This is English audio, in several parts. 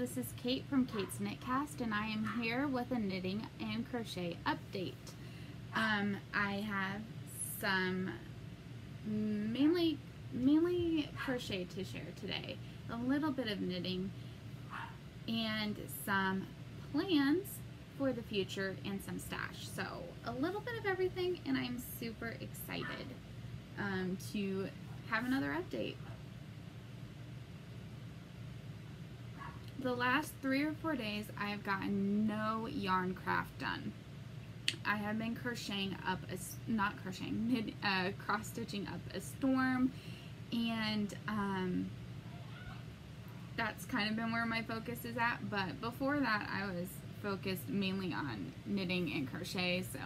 this is Kate from Kate's Knitcast, and I am here with a knitting and crochet update. I have some mainly crochet to share today, a little bit of knitting, and some plans for the future and some stash. So a little bit of everything, and I'm super excited to have another update. The last 3 or 4 days, I have gotten no yarn craft done. I have been crocheting up cross stitching up a storm, and that's kind of been where my focus is at. But before that, I was focused mainly on knitting and crochet, so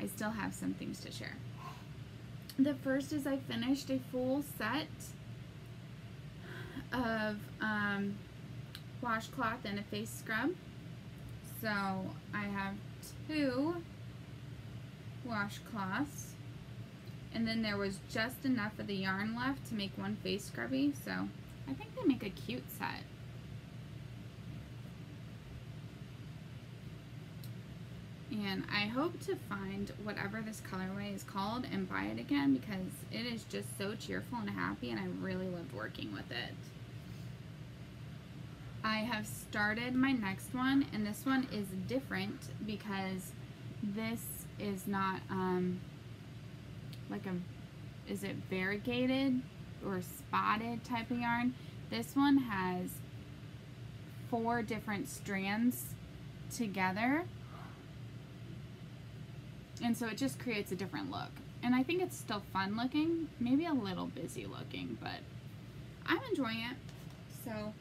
I still have some things to share. The first is I finished a full set of washcloth and a face scrub. So I have 2 washcloths, and then there was just enough of the yarn left to make 1 face scrubby, so I think they make a cute set. And I hope to find whatever this colorway is called and buy it again, because it is just so cheerful and happy, and I really loved working with it. I have started my next one, and this one is different because this is not is it variegated or spotted type of yarn. This one has 4 different strands together, and so it just creates a different look, and I think it's still fun looking, maybe a little busy looking, but I'm enjoying it. So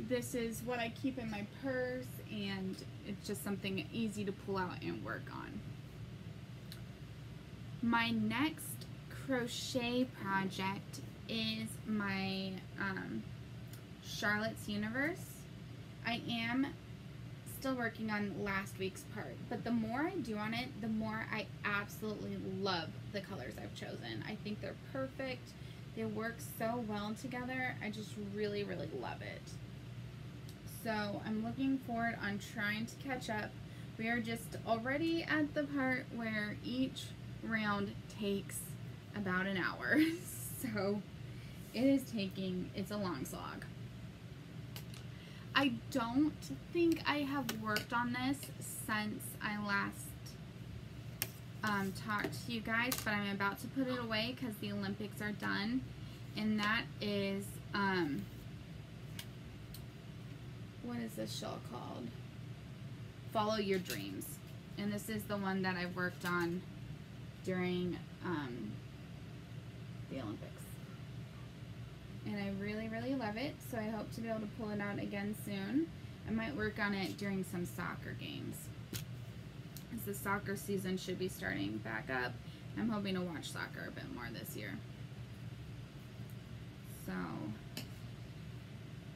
this is what I keep in my purse, and it's just something easy to pull out and work on. My next crochet project is my Charlotte's Universe. I am still working on last week's part, but the more I do on it, the more I absolutely love the colors I've chosen. I think they're perfect. They work so well together. I just really, really love it. So I'm looking forward on trying to catch up. We are just already at the part where each round takes about an hour. So it's a long slog. I don't think I have worked on this since I last talked to you guys, but I'm about to put it away because the Olympics are done, and that is what is this shawl called? Follow Your Dreams. And this is the one that I've worked on during the Olympics. And I really, really love it, so I hope to be able to pull it out again soon. I might work on it during some soccer games, as the soccer season should be starting back up. I'm hoping to watch soccer a bit more this year. So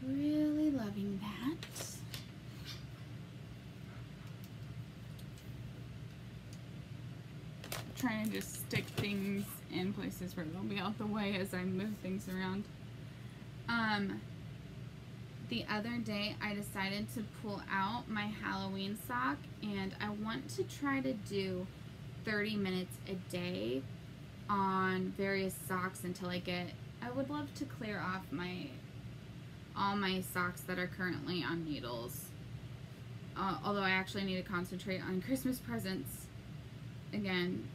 really loving that. Trying to just stick things in places where they'll be out the way as I move things around. The other day I decided to pull out my Halloween sock, and I want to try to do 30 minutes a day on various socks until I would love to clear off all my socks that are currently on needles. Although I actually need to concentrate on Christmas presents again.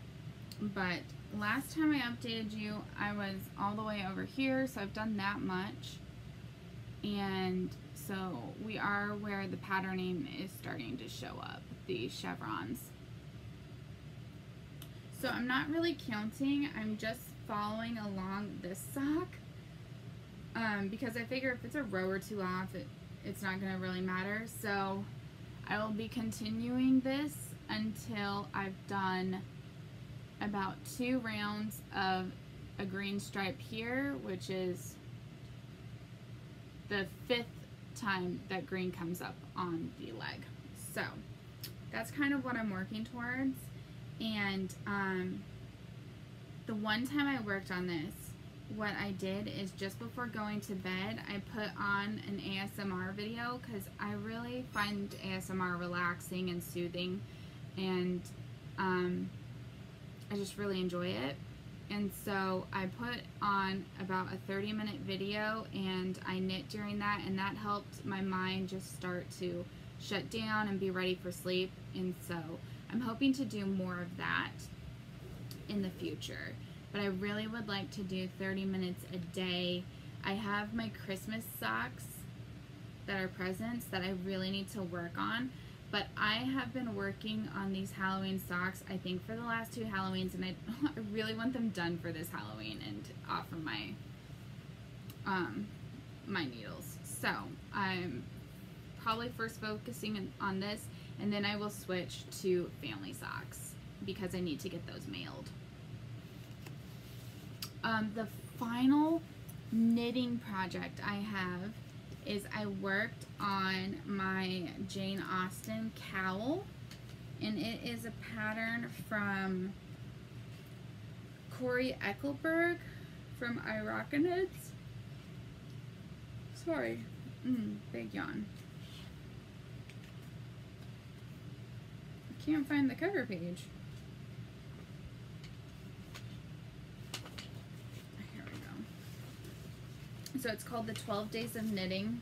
But last time I updated you, I was all the way over here, so I've done that much. And so we are where the patterning is starting to show up, the chevrons. So I'm not really counting, I'm just following along this sock. Because I figure if it's a row or 2 off, it's not going to really matter. So I will be continuing this until I've done about 2 rounds of a green stripe here, which is the 5th time that green comes up on the leg. So that's kind of what I'm working towards. And the one time I worked on this, what I did is just before going to bed, I put on an ASMR video because I really find ASMR relaxing and soothing, and I just really enjoy it. And so I put on about a 30-minute video and I knit during that, and that helped my mind just start to shut down and be ready for sleep. And so I'm hoping to do more of that in the future, but I really would like to do 30 minutes a day. I have my Christmas socks that are presents that I really need to work on, but I have been working on these Halloween socks, I think, for the last 2 Halloweens, and I really want them done for this Halloween and offer my my needles. So I'm probably first focusing on this, and then I will switch to family socks because I need to get those mailed. The final knitting project I have is I worked on my Jane Austen cowl, and it is a pattern from Corey Eckelberg from Knitcast. Sorry, big yawn. I can't find the cover page. So it's called The 12 Days of Knitting,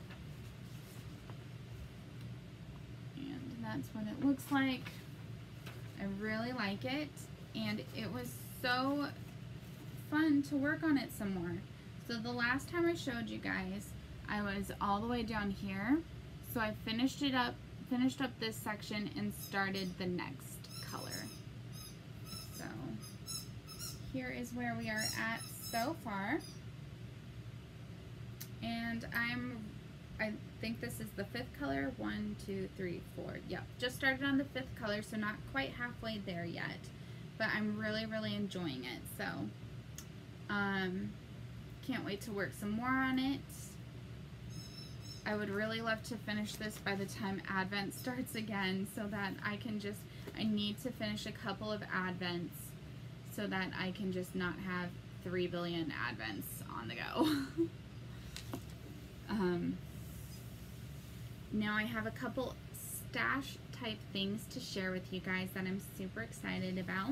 and that's what it looks like. I really like it, and it was so fun to work on it some more. So the last time I showed you guys, I was all the way down here, so I finished up this section and started the next color. So here is where we are at so far. And I think this is the 5th color. 1, 2, 3, 4. Yep, just started on the 5th color, so not quite halfway there yet. But I'm really, really enjoying it. So, can't wait to work some more on it. I would really love to finish this by the time Advent starts again, so that I need to finish a couple of Advents so that I can just not have 3 billion Advents on the go. Now I have a couple stash type things to share with you guys that I'm super excited about.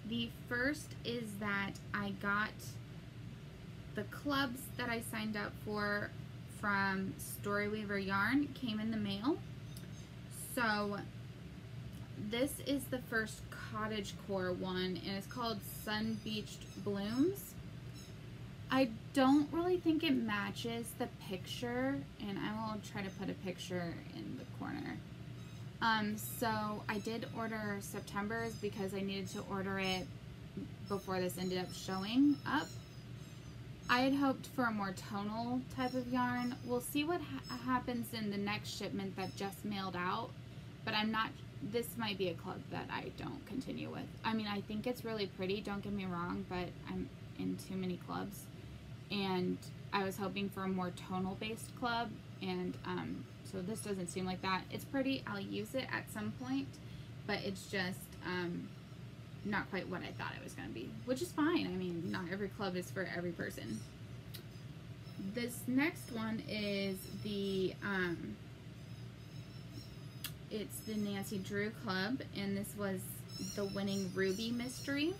The first is that I got the clubs that I signed up for from Storyweaver Yarn came in the mail. So this is the first cottage core one, and it's called Sun Beached Blooms. I don't really think it matches the picture, and I will try to put a picture in the corner. So I did order September's because I needed to order it before this ended up showing up. I had hoped for a more tonal type of yarn. We'll see what happens in the next shipment that just mailed out, but this might be a club that I don't continue with. I mean, I think it's really pretty, don't get me wrong, but I'm in too many clubs. And I was hoping for a more tonal based club, and so this doesn't seem like that. It's pretty, I'll use it at some point, but it's just not quite what I thought it was going to be, which is fine. I mean, not every club is for every person. This next one is the it's the Nancy Drew Club, and this was the Winning Ruby Mystery.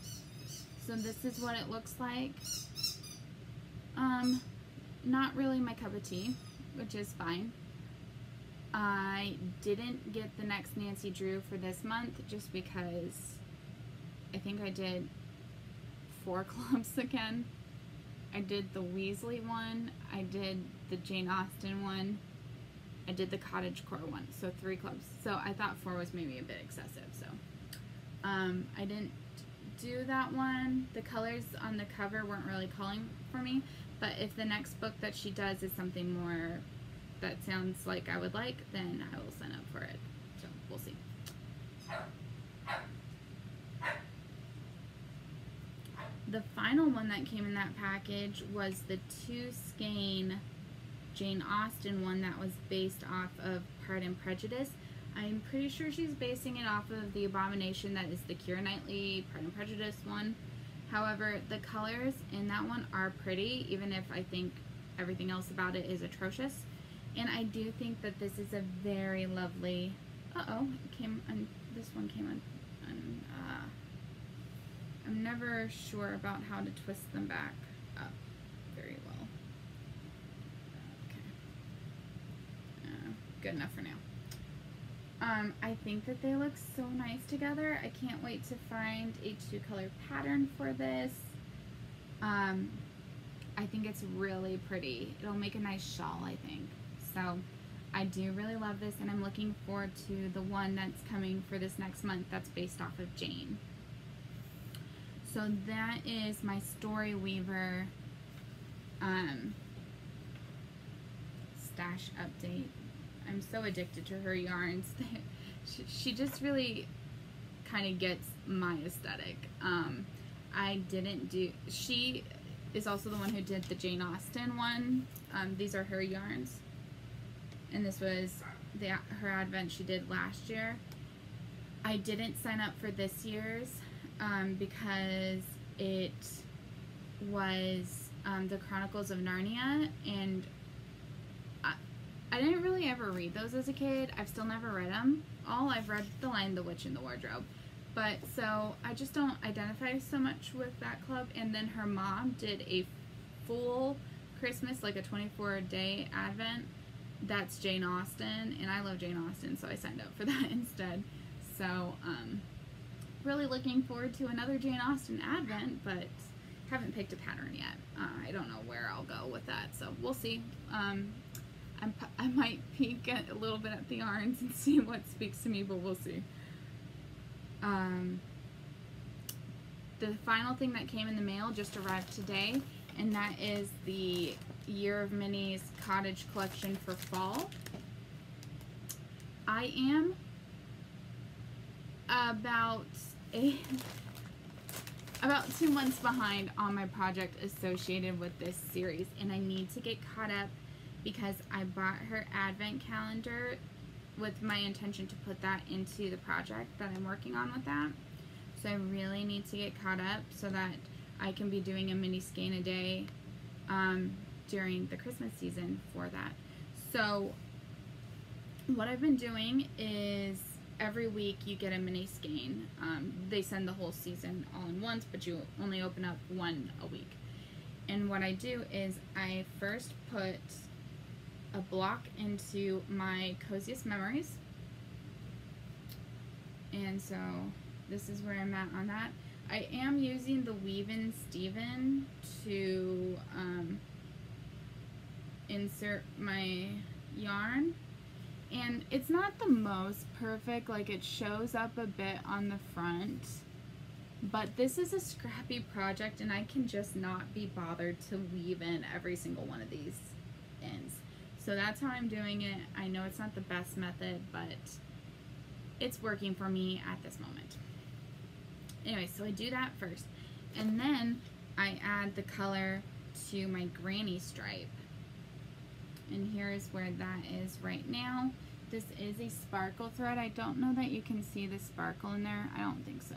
So this is what it looks like. Not really my cup of tea, which is fine. I didn't get the next Nancy Drew for this month just because I think I did 4 clubs again. I did the Weasley one, I did the Jane Austen one, I did the Cottage Core one, so 3 clubs. So I thought 4 was maybe a bit excessive, so I didn't do that one. The colors on the cover weren't really calling for me, but if the next book that she does is something more that sounds like I would like, then I will sign up for it. So we'll see. The final one that came in that package was the 2 skein Jane Austen one that was based off of Pride and Prejudice. I'm pretty sure she's basing it off of The Abomination that is the Keira Knightley Pride and Prejudice one. However, the colors in that one are pretty, even if I think everything else about it is atrocious. And I do think that this is a very lovely, this one came on, I'm never sure about how to twist them back up very well. Okay. Good enough for now. I think that they look so nice together. I can't wait to find a 2-color pattern for this. I think it's really pretty. It'll make a nice shawl, I think. So I do really love this, and I'm looking forward to the one that's coming for this next month that's based off of Jane. So that is my Story Weaver stash update. I'm so addicted to her yarns. She just really kind of gets my aesthetic. She is also the one who did the Jane Austen one. These are her yarns. And this was her advent she did last year. I didn't sign up for this year's because it was the Chronicles of Narnia, and I didn't really ever read those as a kid. I've still never read them. I've read The Lion, the Witch, and the Wardrobe. But so I just don't identify so much with that club. And then her mom did a full Christmas, like a 24-day Advent. That's Jane Austen, and I love Jane Austen, so I signed up for that instead. So really looking forward to another Jane Austen Advent, but haven't picked a pattern yet. I don't know where I'll go with that, so we'll see. I might peek a little bit at the yarns and see what speaks to me, but we'll see. The final thing that came in the mail just arrived today, and that is the Year of Minis Cottage Collection for fall. I am about 2 months behind on my project associated with this series, and I need to get caught up because I bought her advent calendar with my intention to put that into the project that I'm working on with that. So I really need to get caught up so that I can be doing a mini skein a day during the Christmas season for that. So what I've been doing is every week you get a mini skein. They send the whole season all in once, but you only open up one a week. And what I do is I first put a block into my Coziest Memories. And so this is where I'm at on that. I am using the Weave-In Steven to insert my yarn. And it's not the most perfect, like it shows up a bit on the front. But this is a scrappy project, and I can just not be bothered to weave in every single one of these ends. So that's how I'm doing it. I know it's not the best method, but it's working for me at this moment. Anyway, so I do that first. And then I add the color to my granny stripe. And here's where that is right now. This is a sparkle thread. I don't know that you can see the sparkle in there. I don't think so.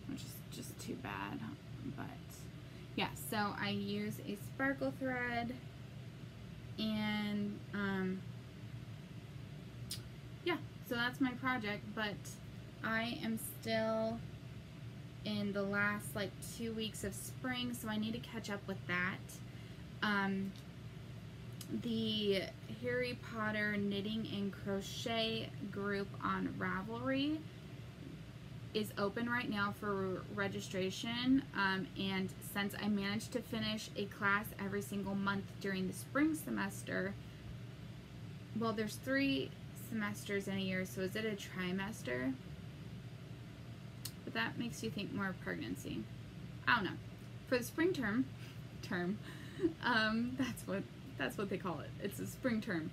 Which is just too bad. But yeah, so I use a sparkle thread. And yeah, so that's my project, but I am still in the last like 2 weeks of spring, so I need to catch up with that. The Harry Potter Knitting and Crochet group on Ravelry is open right now for registration, and since I managed to finish a class every single month during the spring semester, well, there's 3 semesters in a year, so is it a trimester? But that makes you think more of pregnancy. I don't know. For the spring term, that's what they call it. It's a spring term.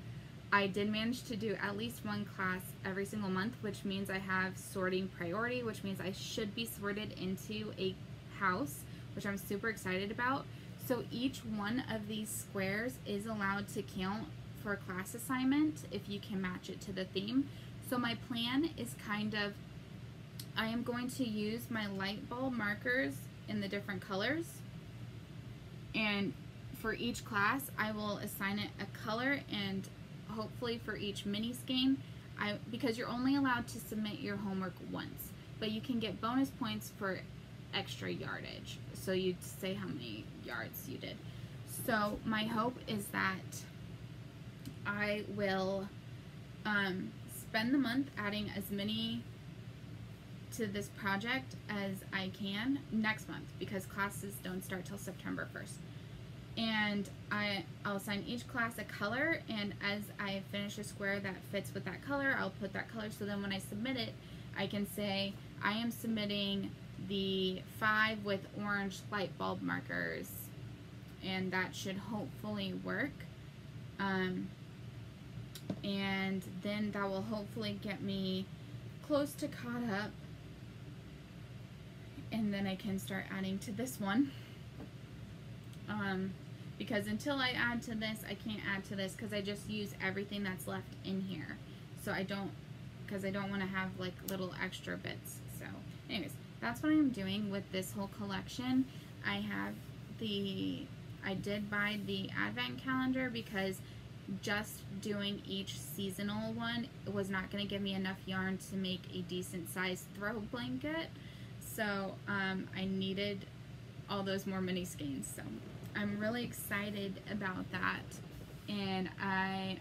I did manage to do at least 1 class every single month, which means I have sorting priority, which means I should be sorted into a house, which I'm super excited about. So each one of these squares is allowed to count for a class assignment if you can match it to the theme. So my plan is kind of, I am going to use my light bulb markers in the different colors. And for each class, I will assign it a color, and hopefully for each mini skein, because you're only allowed to submit your homework once, but you can get bonus points for extra yardage. So you say how many yards you did. So my hope is that I will spend the month adding as many to this project as I can next month, because classes don't start till September 1st. And I'll assign each class a color, and as I finish a square that fits with that color, I'll put that color, so then when I submit it, I can say I am submitting the 5 with orange light bulb markers, and that should hopefully work. And then that will hopefully get me close to caught up, and then I can start adding to this one. Because until I add to this, I can't add to this, because I just use everything that's left in here. So I don't want to have like little extra bits. So anyways, that's what I'm doing with this whole collection. I did buy the advent calendar, because just doing each seasonal one was not going to give me enough yarn to make a decent sized throw blanket. So I needed all those more mini skeins. So I'm really excited about that, and I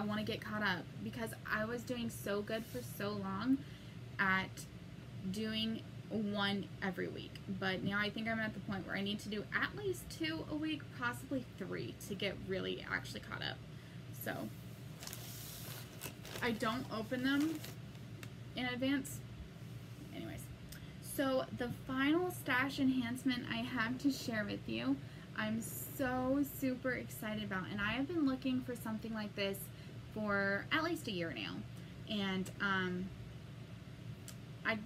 want to get caught up, because I was doing so good for so long at doing one every week, but now I think I'm at the point where I need to do at least 2 a week, possibly 3, to get really actually caught up. So I don't open them in advance. Anyways, so the final stash enhancement I have to share with you, I'm so super excited about, and I have been looking for something like this for at least a year now, and I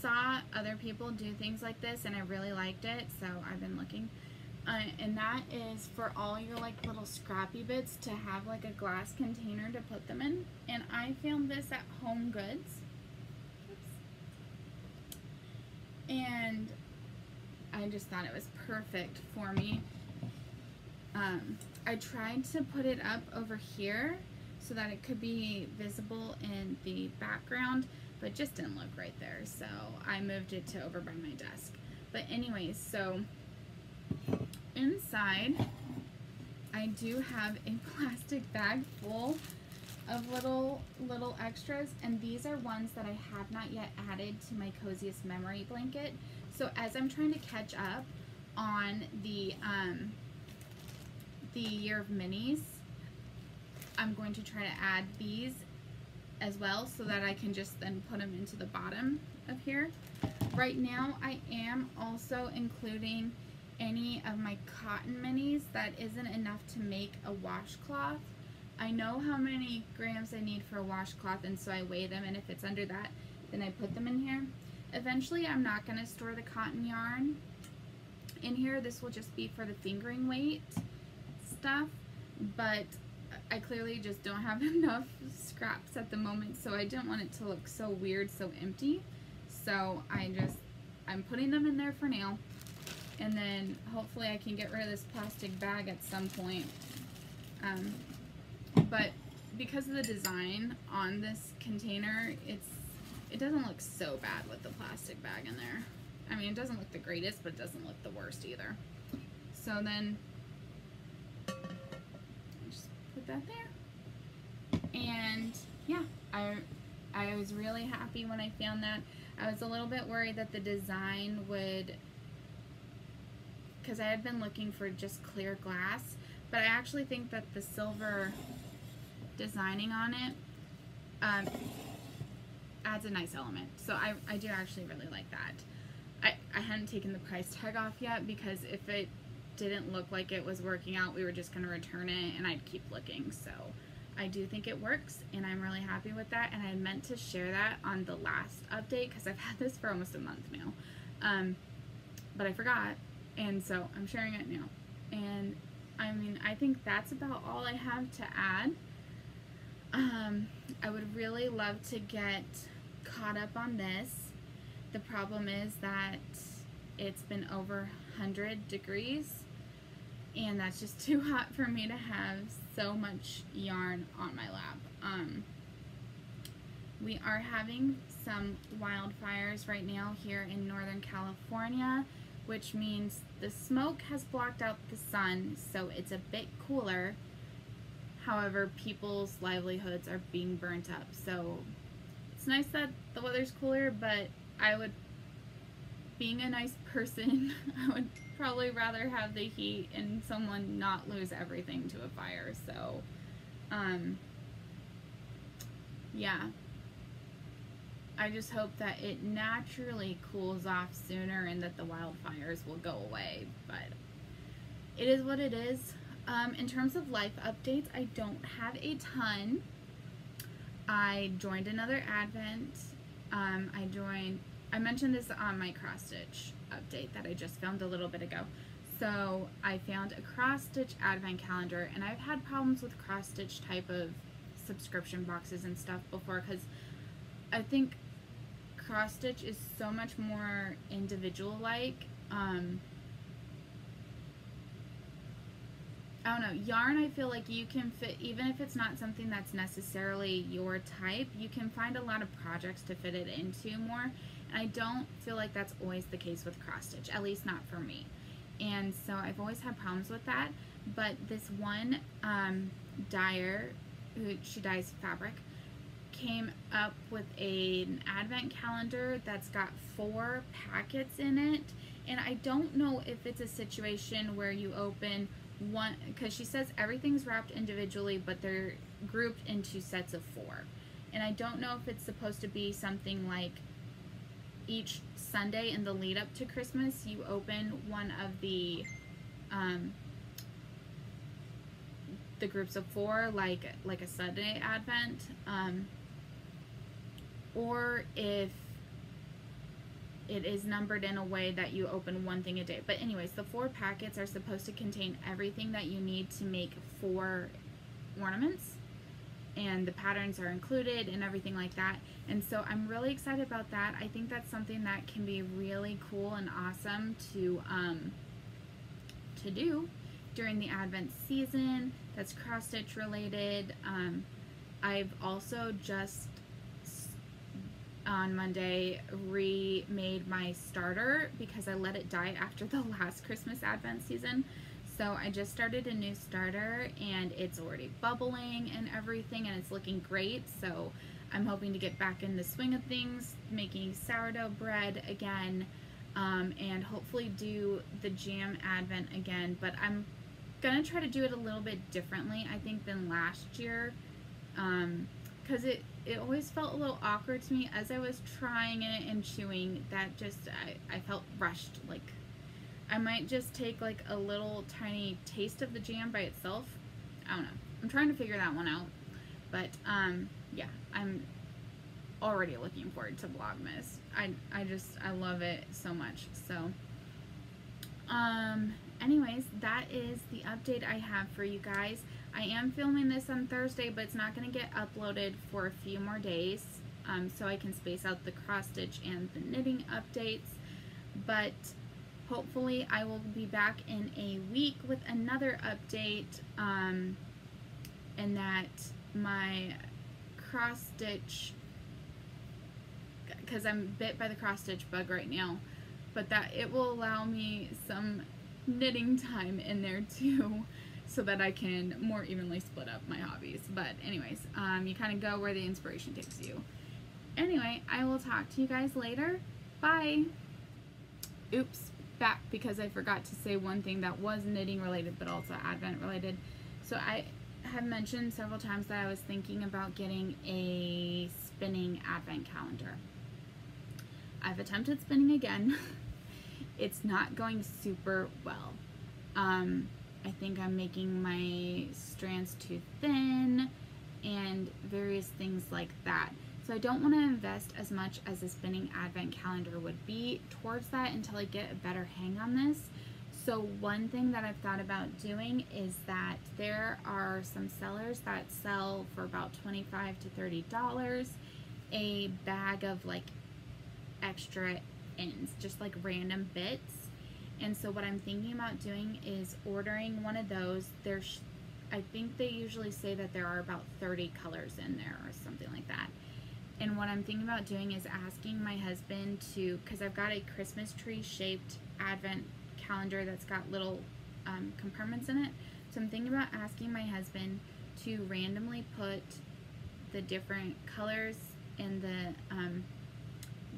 saw other people do things like this, and I really liked it, so I've been looking. And that is for all your like little scrappy bits to have like a glass container to put them in, and I found this at Home Goods. And I just thought it was perfect for me. I tried to put it up over here so that it could be visible in the background, but it just didn't look right there, so I moved it to over by my desk. But anyways, so inside I do have a plastic bag full of little extras, and these are ones that I have not yet added to my coziest memory blanket. So as I'm trying to catch up on the year of minis, I'm going to try to add these as well, so that I can just then put them into the bottom of here. Right now I am also including any of my cotton minis that isn't enough to make a washcloth. I know how many grams I need for a washcloth, and so I weigh them, and if it's under that, then I put them in here. Eventually I'm not going to store the cotton yarn in here. This will just be for the fingering weight stuff, but I clearly just don't have enough scraps at the moment, so I didn't want it to look so weird, so empty. So I'm putting them in there for now, and then hopefully I can get rid of this plastic bag at some point. But because of the design on this container, it doesn't look so bad with the plastic bag in there. I mean, it doesn't look the greatest, but it doesn't look the worst either. So then just put that there. And yeah, I was really happy when I found that. I was a little bit worried that the design would, because I had been looking for just clear glass, but I actually think that the silver designing on it adds a nice element. So I do actually really like that. I hadn't taken the price tag off yet, because if it didn't look like it was working out, we were just going to return it and I'd keep looking. So I do think it works, and I'm really happy with that, and I meant to share that on the last update, because I've had this for almost a month now, but I forgot, and so I'm sharing it now. And I mean, I think that's about all I have to add. I would really love to get caught up on this, The problem is that it's been over 100 degrees, and that's just too hot for me to have so much yarn on my lap. We are having some wildfires right now here in Northern California, which means the smoke has blocked out the sun, so it's a bit cooler. However, people's livelihoods are being burnt up, so it's nice that the weather's cooler, but being a nice person, I would probably rather have the heat and someone not lose everything to a fire. So, yeah. I just hope that it naturally cools off sooner and that the wildfires will go away, but it is what it is. In terms of life updates, I don't have a ton. I joined another Advent. I mentioned this on my cross stitch update that I just filmed a little bit ago. So I found a cross stitch Advent calendar, and I've had problems with cross stitch type of subscription boxes and stuff before, because I think cross stitch is so much more individual like. I don't know, yarn, I feel like you can fit, even if it's not something that's necessarily your type, you can find a lot of projects to fit it into more, and I don't feel like that's always the case with cross stitch, at least not for me. And so I've always had problems with that, but this one dyer, she dyes fabric, came up with an Advent calendar that's got 4 packets in it, and I don't know if it's a situation where you open one, because she says everything's wrapped individually, but they're grouped into sets of 4, and I don't know if it's supposed to be something like each Sunday in the lead up to Christmas you open one of the groups of 4, like a Sunday Advent, or if it is numbered in a way that you open one thing a day. But anyways, the 4 packets are supposed to contain everything that you need to make 4 ornaments, and the patterns are included and everything like that. And so I'm really excited about that. I think that's something that can be really cool and awesome to do during the Advent season that's cross stitch related. I've also just on Monday remade my starter because I let it die after the last Christmas Advent season. So I just started a new starter, and it's already bubbling and everything, and it's looking great. So I'm hoping to get back in the swing of things, making sourdough bread again, and hopefully do the jam Advent again. But I'm gonna try to do it a little bit differently, I think, than last year, because it always felt a little awkward to me as I was trying it and chewing. That just, I felt rushed. Like, I might just take like a little tiny taste of the jam by itself. I don't know. I'm trying to figure that one out. But yeah, I'm already looking forward to Vlogmas. I love it so much. So anyways, that is the update I have for you guys. I am filming this on Thursday, but it's not going to get uploaded for a few more days, so I can space out the cross stitch and the knitting updates. But hopefully I will be back in a week with another update, and that my cross stitch, because I'm bit by the cross stitch bug right now, but that it will allow me some knitting time in there too, so that I can more evenly split up my hobbies. But anyways, you kind of go where the inspiration takes you. Anyway, I will talk to you guys later. Bye! Oops, back, because I forgot to say one thing that was knitting related but also Advent related. So I have mentioned several times that I was thinking about getting a spinning Advent calendar. I've attempted spinning again. It's not going super well. I think I'm making my strands too thin and various things like that. So I don't want to invest as much as a spinning Advent calendar would be towards that until I get a better hang on this. So one thing that I've thought about doing is that there are some sellers that sell for about $25 to $30 a bag of like extra ends, just like random bits. And so what I'm thinking about doing is ordering one of those. I think they usually say that there are about 30 colors in there or something like that. And what I'm thinking about doing is asking my husband to, because I've got a Christmas tree shaped advent calendar that's got little compartments in it. So I'm thinking about asking my husband to randomly put the different colors in the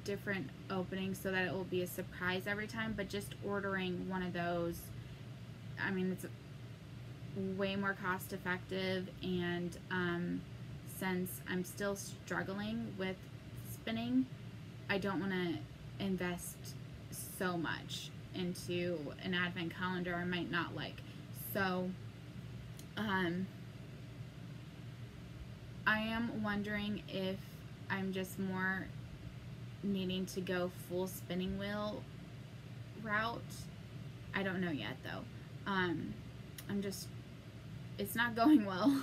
different openings so that it will be a surprise every time, but just ordering one of those, I mean, it's way more cost effective, and since I'm still struggling with spinning, I don't want to invest so much into an advent calendar I might not like. So I am wondering if I'm just more needing to go full spinning wheel route. I don't know yet though. It's not going well.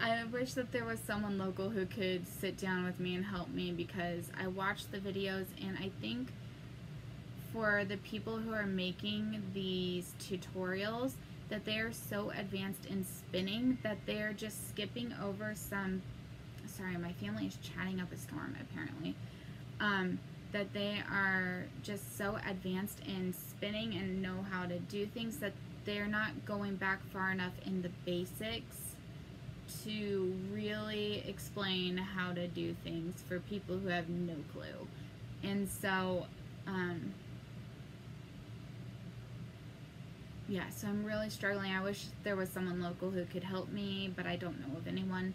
I wish that there was someone local who could sit down with me and help me, because I watched the videos, and I think for the people who are making these tutorials, that they are so advanced in spinning that they're just skipping over some, sorry, my family is chatting up a storm apparently, that they are just so advanced in spinning and know how to do things that they're not going back far enough in the basics to really explain how to do things for people who have no clue. And so yeah, so I'm really struggling. I wish there was someone local who could help me, but I don't know of anyone.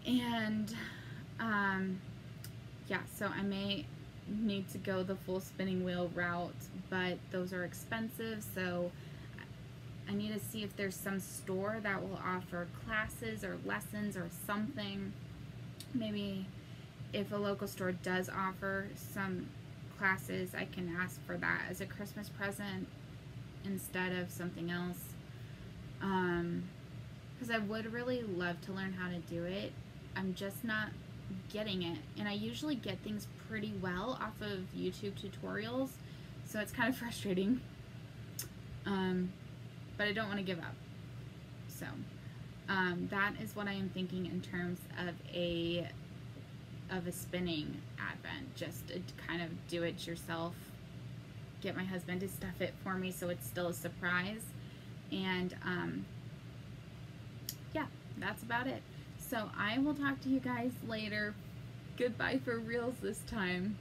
And yeah, so I may need to go the full spinning wheel route, but those are expensive, so I need to see if there's some store that will offer classes or lessons or something. Maybe if a local store does offer some classes, I can ask for that as a Christmas present instead of something else. Because I would really love to learn how to do it. I'm just not getting it. And I usually get things pretty well off of YouTube tutorials, so it's kind of frustrating. But I don't want to give up. So that is what I am thinking in terms of a spinning advent. Just to kind of do it yourself. Get my husband to stuff it for me so it's still a surprise. And yeah, that's about it. So I will talk to you guys later. Goodbye for reals this time.